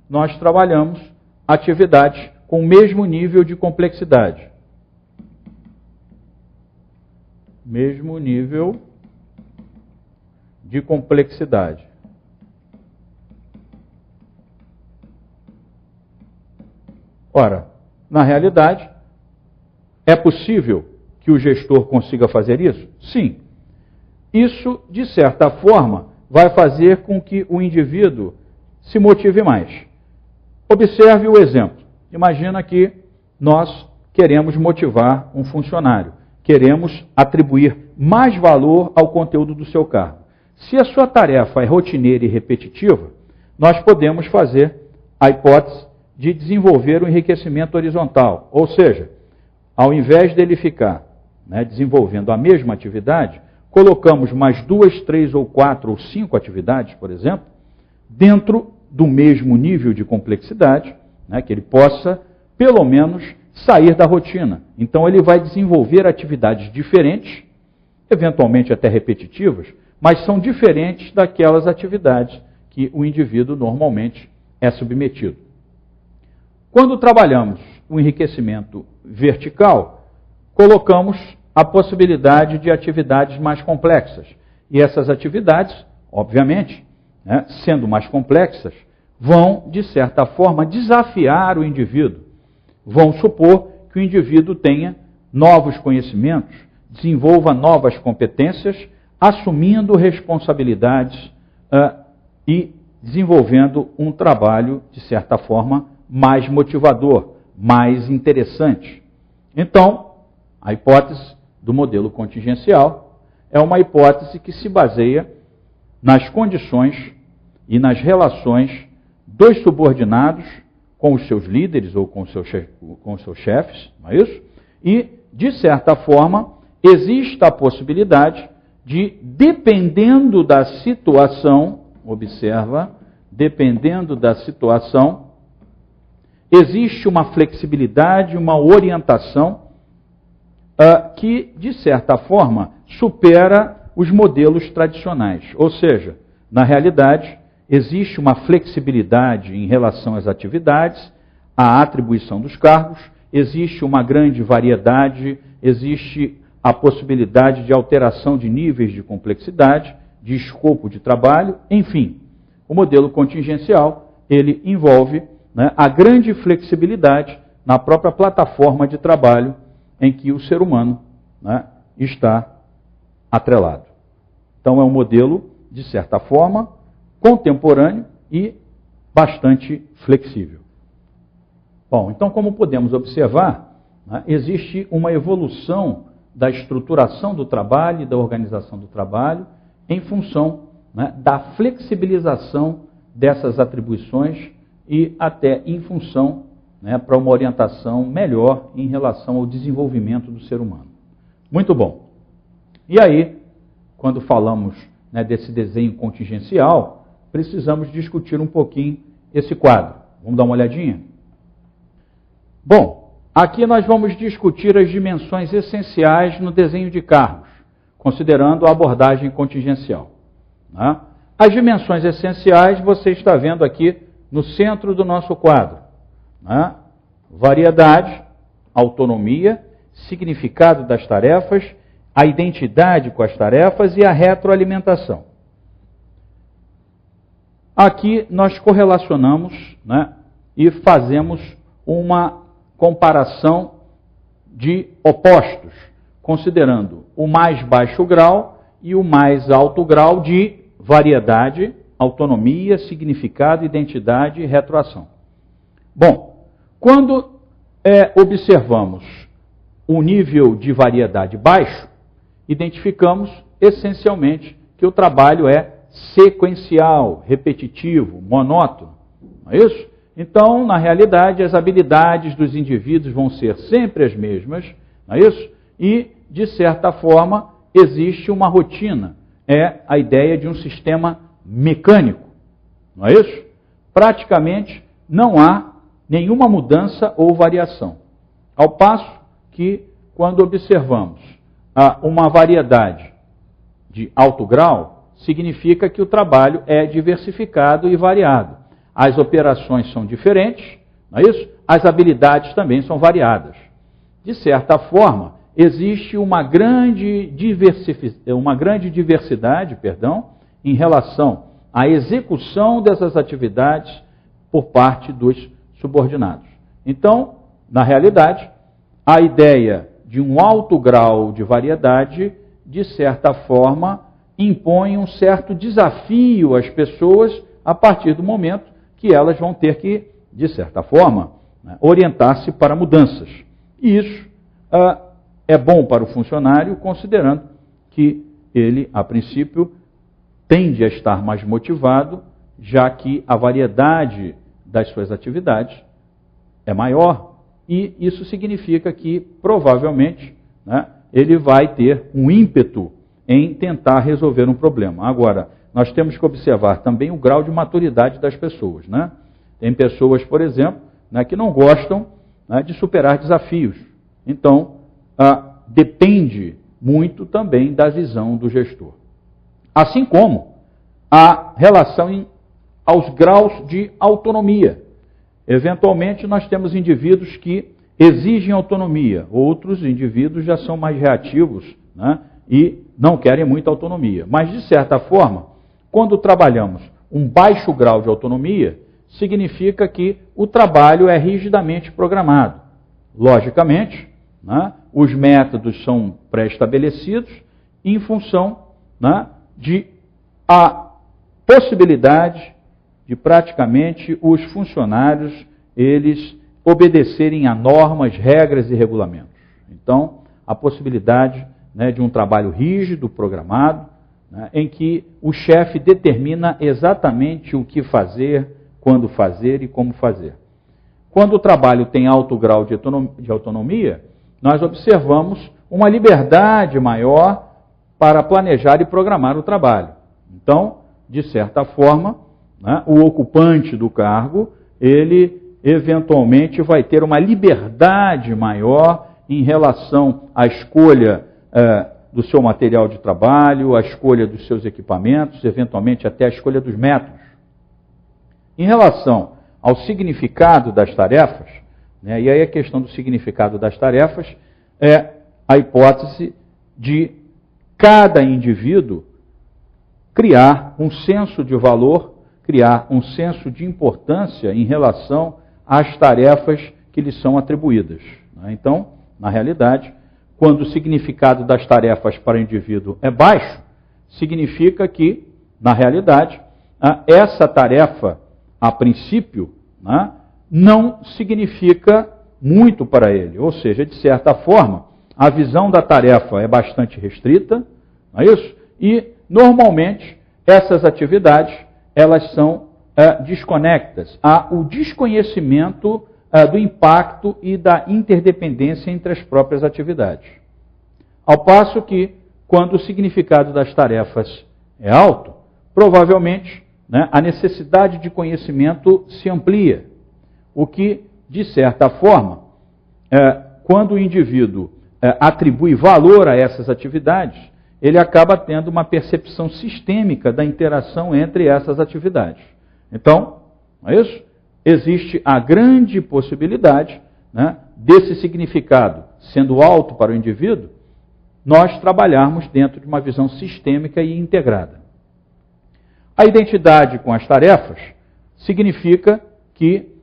nós trabalhamos atividades com o mesmo nível de complexidade. Mesmo nível de complexidade. Ora, na realidade, é possível que o gestor consiga fazer isso? Sim. Isso, de certa forma, vai fazer com que o indivíduo se motive mais. Observe o exemplo. Imagina que nós queremos motivar um funcionário. Queremos atribuir mais valor ao conteúdo do seu cargo. Se a sua tarefa é rotineira e repetitiva, nós podemos fazer a hipótese de desenvolver o enriquecimento horizontal. Ou seja, ao invés dele ficar desenvolvendo a mesma atividade, colocamos mais 2, 3 ou 4 ou 5 atividades, por exemplo, dentro do mesmo nível de complexidade, que ele possa, pelo menos, sair da rotina. Então, ele vai desenvolver atividades diferentes, eventualmente até repetitivas, mas são diferentes daquelas atividades que o indivíduo normalmente é submetido. Quando trabalhamos o enriquecimento vertical, colocamos a possibilidade de atividades mais complexas. E essas atividades, obviamente, sendo mais complexas, vão, de certa forma, desafiar o indivíduo. Vão supor que o indivíduo tenha novos conhecimentos, desenvolva novas competências, assumindo responsabilidades e desenvolvendo um trabalho, de certa forma, mais motivador, mais interessante. Então, a hipótese do modelo contingencial é uma hipótese que se baseia nas condições e nas relações dos subordinados com os seus líderes ou com os seus chefes, não é isso? E, de certa forma, existe a possibilidade de, dependendo da situação, observa, dependendo da situação, existe uma flexibilidade, uma orientação que, de certa forma, supera os modelos tradicionais. Ou seja, na realidade, existe uma flexibilidade em relação às atividades, à atribuição dos cargos, existe uma grande variedade, existe a possibilidade de alteração de níveis de complexidade, de escopo de trabalho, enfim. O modelo contingencial, ele envolve a grande flexibilidade na própria plataforma de trabalho em que o ser humano está atrelado. Então, é um modelo, de certa forma, contemporâneo e bastante flexível. Bom, então, como podemos observar, existe uma evolução da estruturação do trabalho e da organização do trabalho em função da flexibilização dessas atribuições e até em função para uma orientação melhor em relação ao desenvolvimento do ser humano. Muito bom. E aí, quando falamos desse desenho contingencial, precisamos discutir um pouquinho esse quadro. Vamos dar uma olhadinha? Bom, aqui nós vamos discutir as dimensões essenciais no desenho de cargos, considerando a abordagem contingencial. As dimensões essenciais você está vendo aqui no centro do nosso quadro. Variedade, autonomia, significado das tarefas, a identidade com as tarefas e a retroalimentação. Aqui nós correlacionamos e fazemos uma comparação de opostos, considerando o mais baixo grau e o mais alto grau de variedade, autonomia, significado, identidade e retroação. Bom, quando observamos o nível de variedade baixo, identificamos essencialmente que o trabalho é sequencial, repetitivo, monótono. Não é isso? Então, na realidade, as habilidades dos indivíduos vão ser sempre as mesmas, não é isso? E, de certa forma, existe uma rotina. É a ideia de um sistema mecânico, não é isso? Praticamente não há nenhuma mudança ou variação. Ao passo que, quando observamos uma variedade de alto grau, significa que o trabalho é diversificado e variado. as operações são diferentes, não é isso? As habilidades também são variadas. De certa forma, existe uma grande diversidade, em relação à execução dessas atividades por parte dos subordinados. Então, na realidade, a ideia de um alto grau de variedade, de certa forma, impõe um certo desafio às pessoas a partir do momento que elas vão ter que, de certa forma, orientar-se para mudanças. E isso é bom para o funcionário, considerando que ele, a princípio, tende a estar mais motivado, já que a variedade das suas atividades é maior, e isso significa que, provavelmente, ele vai ter um ímpeto em tentar resolver um problema. Agora, nós temos que observar também o grau de maturidade das pessoas. Tem pessoas, por exemplo, que não gostam de superar desafios. Então, depende muito também da visão do gestor. Assim como a relação aos graus de autonomia. Eventualmente, nós temos indivíduos que exigem autonomia, outros indivíduos já são mais reativos e não querem muita autonomia. Mas, de certa forma, quando trabalhamos um baixo grau de autonomia, significa que o trabalho é rigidamente programado. Logicamente, os métodos são pré-estabelecidos em função de a possibilidade de praticamente os funcionários eles obedecerem a normas, regras e regulamentos. Então, a possibilidade de um trabalho rígido, programado, em que o chefe determina exatamente o que fazer, quando fazer e como fazer. Quando o trabalho tem alto grau de autonomia, nós observamos uma liberdade maior para planejar e programar o trabalho. Então, de certa forma, o ocupante do cargo, ele eventualmente vai ter uma liberdade maior em relação à escolha do seu material de trabalho, a escolha dos seus equipamentos, eventualmente até a escolha dos métodos. Em relação ao significado das tarefas, e aí a questão do significado das tarefas é a hipótese de cada indivíduo criar um senso de valor, criar um senso de importância em relação às tarefas que lhe são atribuídas. Então, na realidade, quando o significado das tarefas para o indivíduo é baixo, significa que, na realidade, essa tarefa, a princípio, não significa muito para ele. Ou seja, de certa forma, a visão da tarefa é bastante restrita, não é isso? E, normalmente, essas atividades, elas são desconectas. Há o desconhecimento do impacto e da interdependência entre as próprias atividades. Ao passo que, quando o significado das tarefas é alto, provavelmente a necessidade de conhecimento se amplia, o que, de certa forma, quando o indivíduo atribui valor a essas atividades, ele acaba tendo uma percepção sistêmica da interação entre essas atividades. Então, não é isso? Existe a grande possibilidade desse significado, sendo alto para o indivíduo, nós trabalharmos dentro de uma visão sistêmica e integrada. A identidade com as tarefas significa que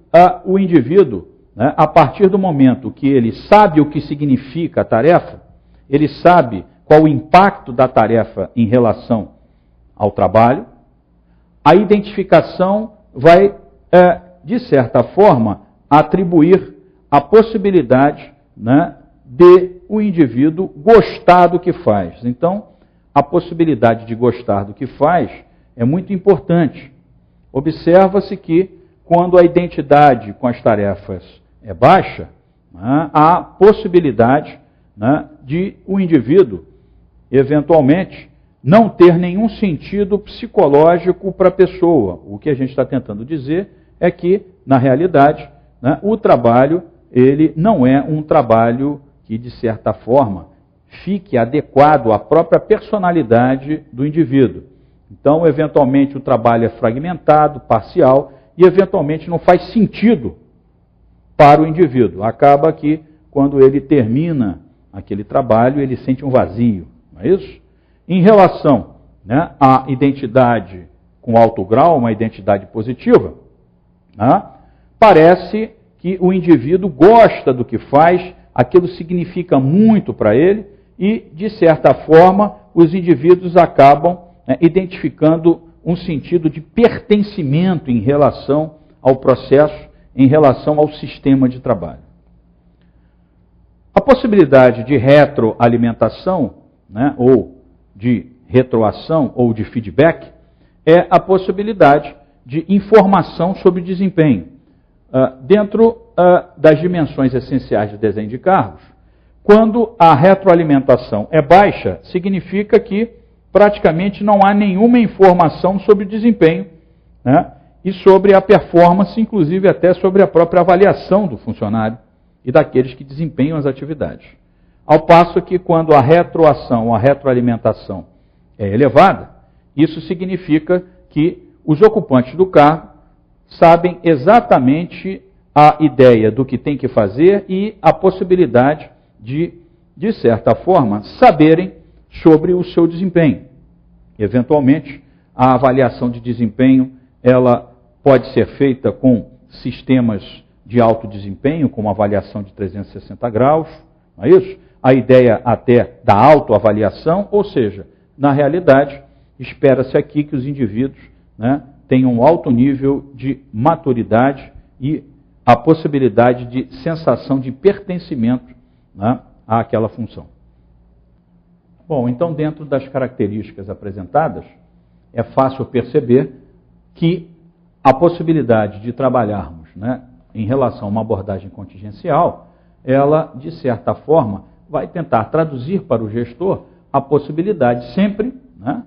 o indivíduo, a partir do momento que ele sabe o que significa a tarefa, ele sabe qual o impacto da tarefa em relação ao trabalho, a identificação vai, de certa forma, atribuir a possibilidade de o indivíduo gostar do que faz. Então, a possibilidade de gostar do que faz é muito importante. Observa-se que, quando a identidade com as tarefas é baixa, há possibilidade de o indivíduo, eventualmente, não ter nenhum sentido psicológico para a pessoa. O que a gente está tentando dizer é que, na realidade, o trabalho ele não é um trabalho que, de certa forma, fique adequado à própria personalidade do indivíduo. Então, eventualmente, o trabalho é fragmentado, parcial, e eventualmente não faz sentido para o indivíduo. Acaba que, quando ele termina aquele trabalho, ele sente um vazio, não é isso? Em relação, né, à identidade com alto grau, uma identidade positiva, né, parece que o indivíduo gosta do que faz, aquilo significa muito para ele e, de certa forma, os indivíduos acabam, né, identificando um sentido de pertencimento em relação ao processo, em relação ao sistema de trabalho. A possibilidade de retroalimentação, né, ou de retroação, ou de feedback, é a possibilidade de informação sobre desempenho. Dentro das dimensões essenciais de desenho de cargos, quando a retroalimentação é baixa, significa que praticamente não há nenhuma informação sobre o desempenho, né, e sobre a performance, inclusive até sobre a própria avaliação do funcionário e daqueles que desempenham as atividades. Ao passo que quando a retroação, a retroalimentação é elevada, isso significa que os ocupantes do cargo sabem exatamente a ideia do que tem que fazer e a possibilidade de certa forma, saberem sobre o seu desempenho. Eventualmente, a avaliação de desempenho, ela pode ser feita com sistemas de alto desempenho, como avaliação de 360 graus, não é isso? A ideia até da autoavaliação, ou seja, na realidade, espera-se aqui que os indivíduos, né, tenham um alto nível de maturidade e a possibilidade de sensação de pertencimento, né, àquela função. Bom, então dentro das características apresentadas, é fácil perceber que a possibilidade de trabalharmos, né, em relação a uma abordagem contingencial, ela, de certa forma, vai tentar traduzir para o gestor a possibilidade sempre, né,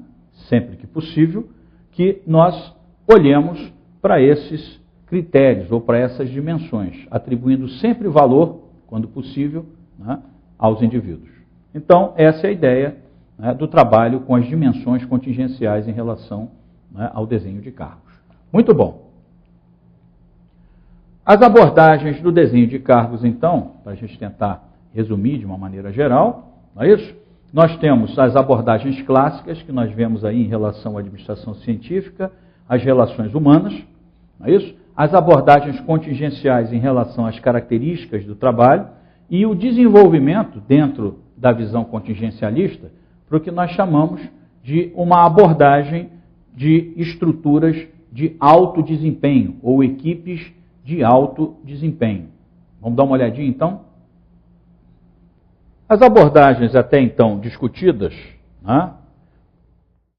sempre que possível, que nós olhemos para esses critérios ou para essas dimensões, atribuindo sempre valor, quando possível, né, aos indivíduos. Então, essa é a ideia, né, do trabalho com as dimensões contingenciais em relação, né, ao desenho de cargos. Muito bom. As abordagens do desenho de cargos, então, para a gente tentar resumir de uma maneira geral, não é isso? Nós temos as abordagens clássicas que nós vemos aí em relação à administração científica, as relações humanas, não é isso? As abordagens contingenciais em relação às características do trabalho e o desenvolvimento dentro da visão contingencialista para o que nós chamamos de uma abordagem de estruturas de alto desempenho ou equipes de alto desempenho. Vamos dar uma olhadinha então? As abordagens até então discutidas, né,